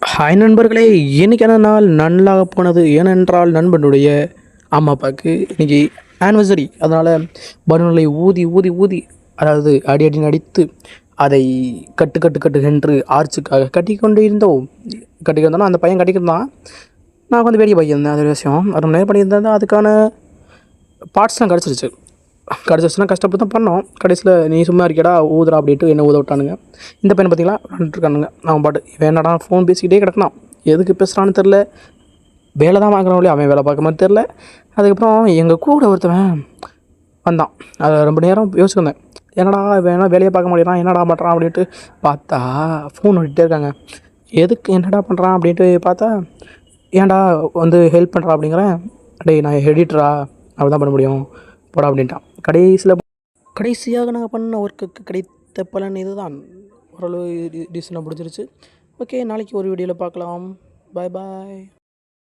Hi நண்பர்களே, இன்னைக்கான நாள் நல்லாக போனது. ஏனென்றால் நண்பனுடைய அம்மா அப்பாவுக்கு இன்றைக்கி ஆனிவர்சரி. அதனால் பலூன்களை ஊதி ஊதி ஊதி, அதாவது அடி அடி அடித்து அதை கட்டு கட்டு கட்டு என்று ஆர்ச்சுக்காக கட்டிக்கொண்டு இருந்தோம். கட்டிக்கிருந்தோன்னா அந்த பையன் கட்டிக்கிருந்தான். நான் வந்து வேடிக்கை பார்க்கிருந்தேன். அது ஒரு விஷயம். அது நேரம் பண்ணியிருந்தேன். அதுக்கான பார்ட்ஸ்லாம் கிடச்சிருச்சுன்னா கஷ்டப்பட்டு தான் பண்ணோம். கடைசியில் நீ சும்மா இருக்கடா ஊதுறா அப்படின்ட்டு என்ன ஊத விட்டானுங்க. இந்த பையனை பார்த்தீங்களா விளாண்டுருக்கானுங்க. அவன் பாட்டு இவன் என்னடா ஃபோன் பேசிக்கிட்டே கிடக்குனான். எதுக்கு பேசுகிறான்னு தெரில. வேலை தான் வாங்குறவங்களே அவன் வேலை பார்க்க மாதிரி தெரில. அதுக்கப்புறம் எங்கள் கூட ஒருத்தவன் வந்தான். அதை ரொம்ப நேரம் யோசிச்சிருந்தேன். என்னடா வேணா வேலையை பார்க்க முடியறான், என்னடா பண்ணுறான் அப்படின்ட்டு பார்த்தா ஃபோன் நோண்டிகிட்டே இருக்காங்க. எதுக்கு என்னடா பண்ணுறான் அப்படின்ட்டு பார்த்தா, ஏன்டா வந்து ஹெல்ப் பண்ணுறா அப்படிங்கிறேன். டேய் நான் எடிட்டரா, அப்படி தான் பண்ண முடியும் போடா அப்படின்ட்டான். கடைசியாக நாங்கள் பண்ண ஒர்க்குக்கு கிடைத்த பலன் இதுதான். ஓரளவு டீசெண்டாக முடிஞ்சிருச்சு. ஓகே, நாளைக்கு ஒரு வீடியோவில் பார்க்கலாம். பாய் பாய்.